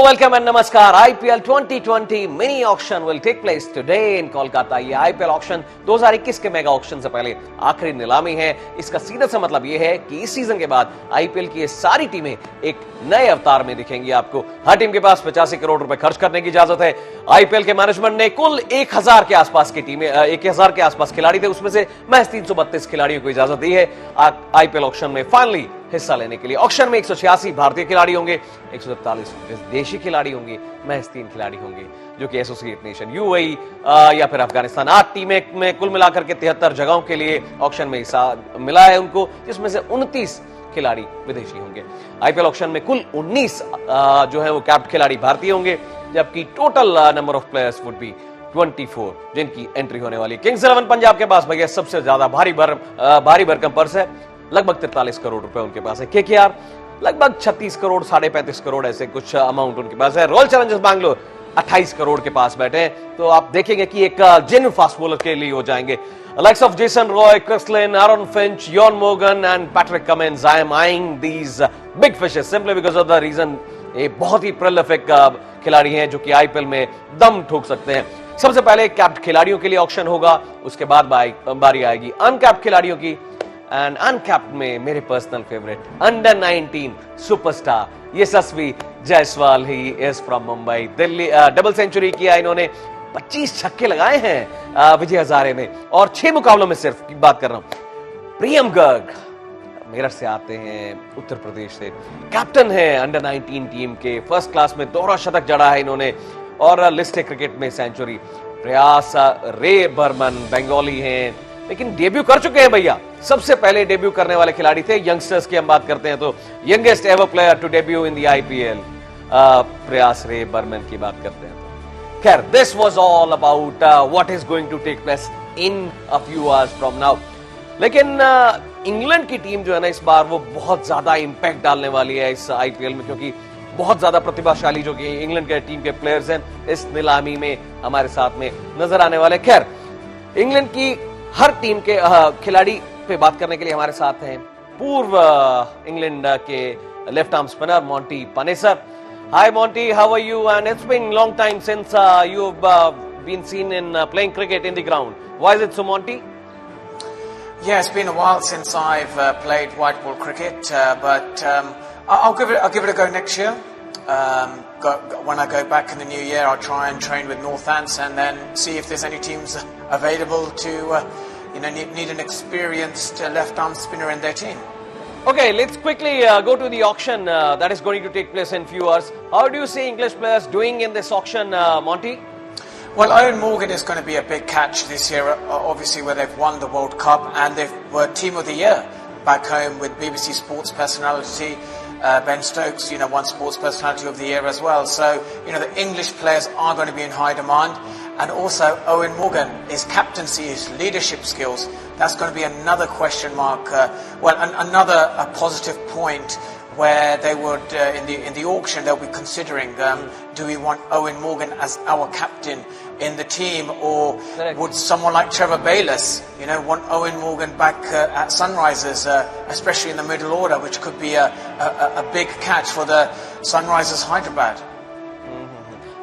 welcome and namaskar. IPL 2020 mini auction will take place today in Kolkata. ये IPL auction 2021 के mega auction से पहले आखिरी नीलामी है. इसका सीधा सा मतलब ये है कि इस सीजन के बाद IPL की ये सारी टीमें एक नए अवतार में दिखेंगी आपको. हर टीम के पास 85 करोड़ रुपए खर्च करने की इजाजत है. IPL के मैनेजमेंट ने कुल 1000 के आसपास की टीमें 1000 के आसपास खिलाड़ी थे, उसमें से महज 332 खिलाड़ियों को इजाजत दी है IPL ऑक्शन में फाइनली हिस्सा लेने के लिए. ऑक्शन में 186 भारतीय खिलाड़ी होंगे, 147 विदेशी खिलाड़ी होंगे, महज 3 खिलाड़ी होंगे जो कि एसोसिएट नेशन यूएई या फिर अफगानिस्तान. 8 टीमें में कुल मिलाकर के 73 जगहों के लिए ऑक्शन में हिस्सा मिला है उनको, जिसमें से 29 खिलाड़ी विदेशी होंगे. आईपीएल ऑक्शन में कुल 19 जो है वो कैप्ड खिलाड़ी भारतीय होंगे, जबकि total number of players would be 24 जिनकी एंट्री होने वाली. किंग्स 11 पंजाब के पास भैया सबसे ज्यादा भारी भरकम पर्स है, लगभग 43 करोड़ रुपए उनके पास है. केकेआर लगभग 36 करोड़ 35 करोड़ ऐसे कुछ अमाउंट उनके पास है. रॉयल चैलेंजर्स बैंगलोर 28 करोड़ के पास बैठे हैं. तो आप देखेंगे कि एक जेन्युइन फास्ट बॉलर के लिए हो जाएंगे. Likes of Jason Roy, Chris Lynn, Aaron Finch, Eoin Morgan and Patrick Cummins. I am eyeing these big fishes simply because of the reason ये बहुत ही प्रोलिफिक खिलाड़ी हैं जो कि आईपीएल में दम ठोक सकते हैं. सबसे पहले कैप्ड खिलाड़ियों के लिए ऑक्शन होगा, उसके बाद बारी आएगी अनकैप्ड खिलाड़ियों की. एंड अनकैप्ड में मेरे personal favourite under 19 superstar Yashasvi Jaiswal he is from Mumbai. Delhi double century किया इन्होंने, 25 छक्के लगाए हैं विजय हजारे ने, और 6 मुकाबलों में सिर्फ की बात कर रहा हूं. प्रियम गर्ग मेरठ से आते हैं, उत्तर प्रदेश से, कैप्टन है अंडर 19 टीम के. फर्स्ट क्लास में दोहरा शतक जड़ा है इन्होंने और लिस्ट क्रिकेट में सेंचुरी. प्रयास रे बर्मन बंगाली हैं लेकिन डेब्यू कर चुके हैं भैया. सबसे पहले डेब्यू करने वाले खिलाड़ी थे. यंगस्टर्स की हम बात करते हैं तो youngest ever player to debut in the IPL Prayas Ray Barman की बात करते हैं. खैर, this was all about what is going to take place in a few hours from now. लेकिन इंग्लैंड की टीम जो है ना इस बार वो बहुत ज्यादा इंपैक्ट डालने वाली है इस आईपीएल में, क्योंकि बहुत ज्यादा प्रतिभाशाली जो कि इंग्लैंड के टीम के प्लेयर्स हैं इस नीलामी में हमारे साथ में नजर आने वाले. खैर, इंग्लैंड की हर टीम के खिलाड़ी पे बात करने के लिए हमारे साथ हैं पूर्व इंग्लैंड के left arm spinner Monty Panesar. Hi Monty, how are you? And it's been long time since you have been seen in playing cricket in the ground. Why is it so, Monty? Yeah, it's been a while since I've played white ball cricket, but I'll give it a go next year. When I go back in the new year, I'll try and train with Northants and then see if there's any teams available to need an experienced left arm spinner in their team. Okay, let's quickly go to the auction that is going to take place in few hours. How do you see English players doing in this auction, Monty? Well, Owen Morgan is going to be a big catch this year, obviously, where they've won the World Cup and they were Team of the Year back home with BBC Sports Personality. Ben Stokes, won Sports Personality of the Year as well. So, the English players are going to be in high demand. And also, Owen Morgan, his captaincy, his leadership skills, that's going to be another question mark. Another positive point where they would, in the auction, they'll be considering, do we want Owen Morgan as our captain in the team, or would someone like Trevor Bayliss, want Owen Morgan back at Sunrisers, especially in the middle order, which could be a big catch for the Sunrisers Hyderabad.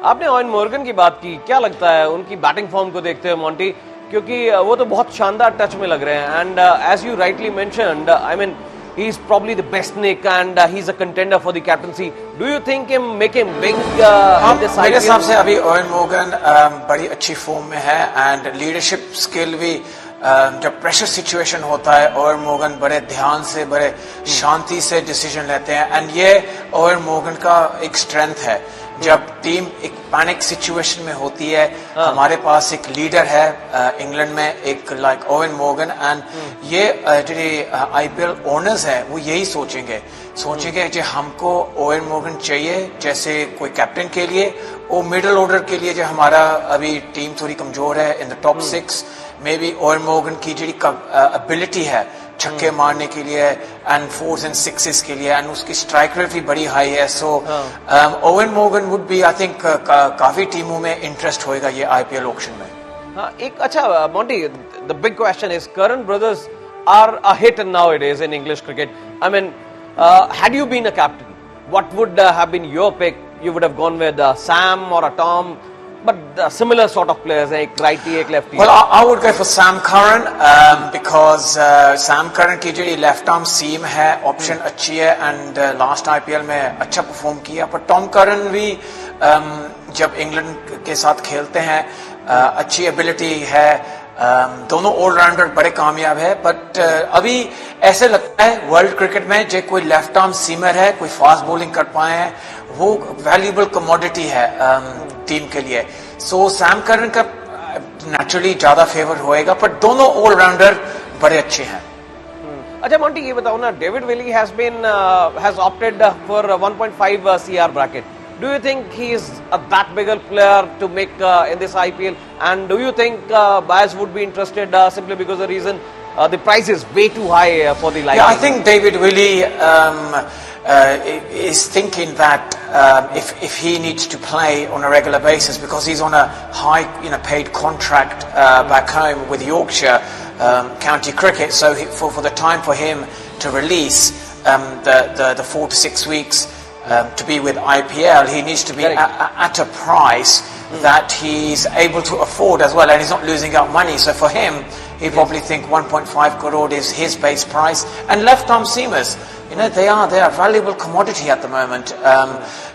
आपने ion Morgan की बात की, क्या लगता है उनकी batting form को देखते हुए मोंटी? क्योंकि वो तो बहुत शानदार टच में लग रहे हैं. And as you rightly mentioned, I mean he is probably the best nick and he's a contender for the captaincy. Do you think make him big in this मेरे हिसाब से अभी ओवन मॉर्गन बड़ी अच्छी फॉर्म में है and leadership skill भी. जब प्रेशर सिचुएशन होता है ओवन मॉर्गन बड़े ध्यान से, बड़े शांति से डिसीजन लेते हैं एंड ये ओवन मॉर्गन का एक स्ट्रेंथ है. जब टीम एक पैनिक सिचुएशन में होती है, हमारे पास एक लीडर है इंग्लैंड में, एक लाइक ओवन मॉर्गन, एंड ये जो आईपीएल ओनर्स है वो यही सोचेंगे कि हमको ओवन मॉर्गन चाहिए जैसे कोई कैप्टन के लिए, और मिडिल ऑर्डर के लिए जो हमारा अभी टीम थोड़ी कमजोर है in the top 6, may be oven Morgan की जो एबिलिटी है छक्के मारने के लिए एंड 4s and 6s के लिए, एंड उसकी स्ट्राइक रेट भी बड़ी हाई है. So Owen Morgan would be, I think काफी टीमों में इंटरेस्ट होएगा ये आईपीएल ऑक्शन में. हाँ, एक अच्छा Monty, the big question is Curran brothers are a hit nowadays in English cricket. I mean, had you been a captain, what would have been your pick you would have gone with Sam or a Tom, but similar sort of players, एक righty, एक lefty. Well, I would go for Sam Curran because Sam Curran की जो left arm seam है, option अच्छी है and last IPL में अच्छा perform किया. पर Tom Curran भी जब इंग्लैंड के साथ खेलते हैं अच्छी ability है. दोनों ऑलराउंडर बड़े कामयाब है. बट अभी ऐसे लगता है वर्ल्ड क्रिकेट में जो कोई लेफ्ट आर्म सीमर है, कोई फास्ट बॉलिंग कर पाए हैं, वो वैल्यूएबल कमोडिटी है टीम के लिए. सो सैम करन का नेचुरली ज्यादा फेवर होएगा. पर दोनों ऑलराउंडर बड़े अच्छे हैं. अच्छा मोंटी, ये बताओ ना, David Willey has opted for 1.5 CR bracket. Do you think he is that bigger player to make in this IPL? And do you think buyers would be interested simply because the reason the price is way too high for the live? Yeah, I think David Willey is thinking that if he needs to play on a regular basis because he's on a high, paid contract back home with Yorkshire County Cricket, so for the time for him to release the 4 to 6 weeks. To be with IPL, he needs to be at a price that he's able to afford as well, and he's not losing out money. So for him, he probably think 1.5 crore is his base price. And left arm seamers, they are a valuable commodity at the moment.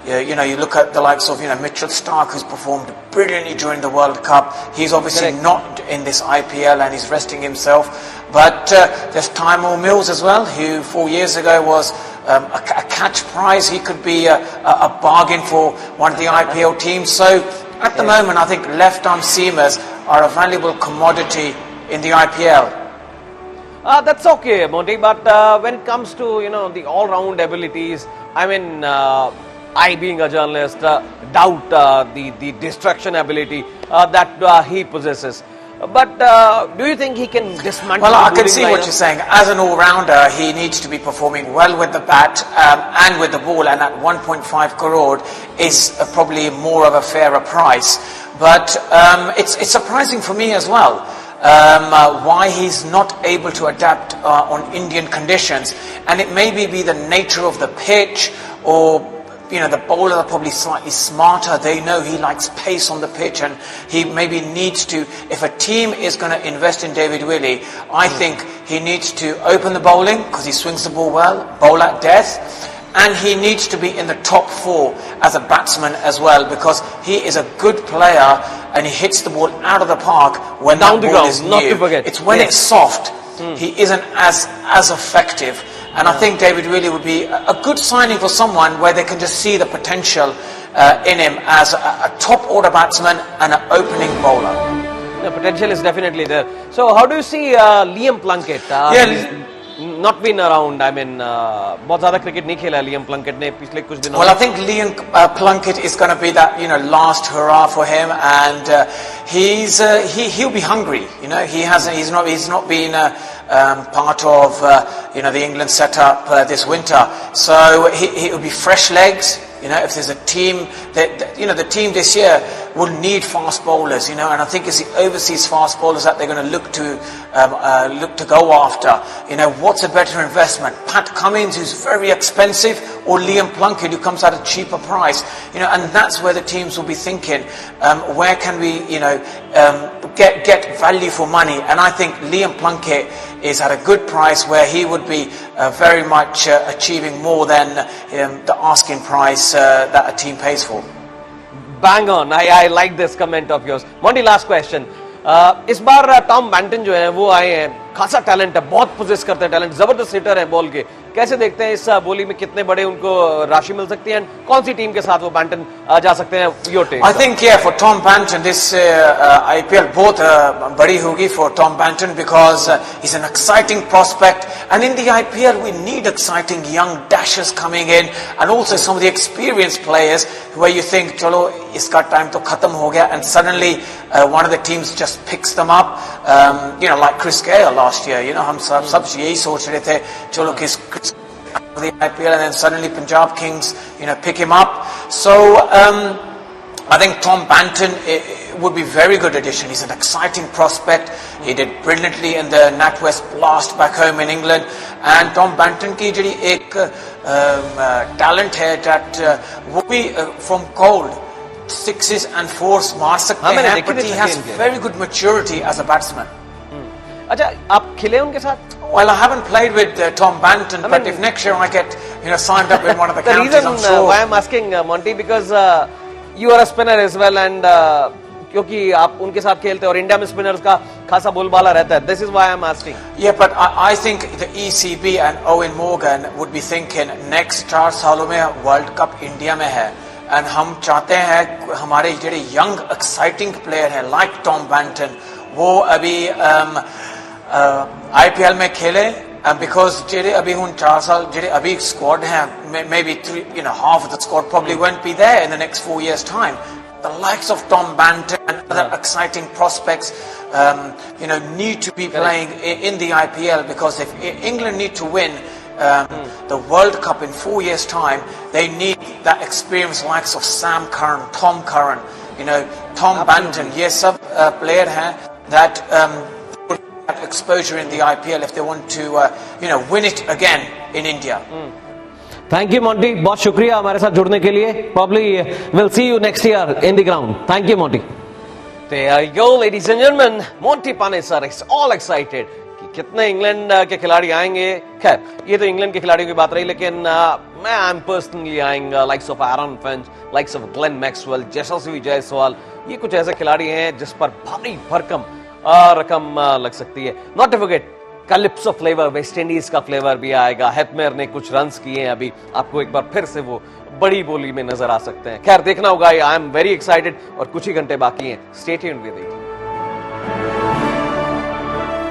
You look at the likes of Mitchell Starc, who's performed brilliantly during the World Cup. He's obviously not in this IPL and he's resting himself. But there's Tymor Mills as well, who 4 years ago was a catch prize. He could be a bargain for one of the IPL teams. So at the moment, I think left arm seamers are a valuable commodity in the IPL. That's okay, Monty. But when it comes to the all-round abilities, I mean, I being a journalist doubt the distraction ability that he possesses. But do you think he can dismantle? Well, I can see what you're saying. As an all-rounder, he needs to be performing well with the bat and with the ball, and at 1.5 crore is probably more of a fairer price. But it's surprising for me as well why he's not able to adapt on Indian conditions, and it may be the nature of the pitch, or the bowlers are probably slightly smarter. They know he likes pace on the pitch, and he maybe needs to, if a team is going to invest in David Willey, I think he needs to open the bowling because he swings the ball well, bowl at death, and he needs to be in the top 4 as a batsman as well, because he is a good player and he hits the ball out of the park when down that the ball ground, is not new. to forget. It's when it's soft, he isn't as effective. And I think David Willey would be a good signing for someone where they can just see the potential in him as a top order batsman and an opening bowler. The potential is definitely there. So how do you see Liam Plunkett? Not been around. I mean, बहुत ज़्यादा cricket नहीं खेला Liam Plunkett ने पिछले कुछ दिनों. Well, I think Liam Plunkett is going to be that last hurrah for him, and he'll be hungry. He's not been part of the England setup this winter, so he'll be fresh legs. If there's a team that the team this year will need fast bowlers, and I think it's the overseas fast bowlers that they're going to look to go after. What's a better investment? Pat Cummins, who's very expensive, or Liam Plunkett, who comes at a cheaper price? And that's where the teams will be thinking, where can we, get value for money? And I think Liam Plunkett is at a good price where he would be very much achieving more than the asking price that a team pays for. Bang on. I like this comment of yours. Monty, last question. इस बार Tom Banton जो है वो आए हैं, खासा talent है, बहुत poses करते हैं टैलेंट, जबरदस्त हिटर है बॉल के. कैसे देखते हैं इस बोली में कितने बड़े उनको राशि मिल सकती है, कौन सी टीम के साथ वो बैंटन जा सकते हैं? Your take. I think for Tom Banton this IPL बहुत बड़ी होगी for Tom Banton because he's an exciting prospect, and in the IPL we need exciting young dashers coming in, and also some of the experienced players where you think चलो इसका time तो खत्म हो गया, and suddenly one of the teams just picks them up, like Chris Gayle last year. हम सब यही सोच रहे थे चलो किस the IPL, and then suddenly Punjab Kings pick him up. So I think Tom Banton would be a very good addition. He's an exciting prospect. He did brilliantly in the NatWest Blast back home in England, and Tom Banton की जड़ी एक talent है that वो भी from cold sixes and force मार सकते हैं, देखी but थी he has सचिन के। very good maturity as a batsman. अच्छा, आप खेले उनके साथ? Well, I haven't played with Tom Banton, but if next year I get signed up in one of the The counties, reason I'm sure. why I'm asking Monty, because you are a spinner as well, and क्योंकि आप उनके साथ खेलते हैं और India में spinners का खासा बोलबाला रहता है. This is why I'm asking. Yeah, but I think the ECB and Owen Morgan would be thinking next 4 सालों में वर्ल्ड कप इंडिया में है, and हम चाहते हैं हमारे ਜਿਹੜੇ young exciting player हैं like Tom Banton, वो अभी IPL में खेले, because ਜਿਹੜੇ अभी ਹੁਣ 4 साल ਜਿਹੜੇ अभी squad हैं, maybe half of the squad probably won't be there in the next 4 years time. The likes of Tom Banton and other exciting prospects, need to be playing in the IPL, because if England need to win the World Cup in 4 years' time, they need that experience likes of Sam Curran, Tom Curran, Tom Banton. ये सब player हैं that that exposure in the IPL if they want to win it again in India. Thank you Monty, बहुत शुक्रिया हमारे साथ जुड़ने के लिए. Probably we'll see you next year in the ground. Thank you, Monty. There you go, ladies and gentlemen. Monty Panesar is all excited कि कितने England के खिलाड़ी आएंगे. खैर, ये तो इंग्लैंड के खिलाड़ियों की बात रही, लेकिन मैं I'm personally आएंगे likes of Aaron Finch, likes of Glenn Maxwell, यशस्वी जायसवाल. ये कुछ ऐसे खिलाड़ी हैं जिस पर भारी भरकम रकम लग सकती है. Not to forget calypso flavour, West Indies का फ्लेवर भी आएगा. हेटमेयर ने कुछ रन्स किए हैं अभी, आपको एक बार फिर से वो बड़ी बोली में नजर आ सकते हैं. खैर, देखना होगा. आई एम वेरी एक्साइटेड और कुछ ही घंटे बाकी हैं. Stay tuned with me.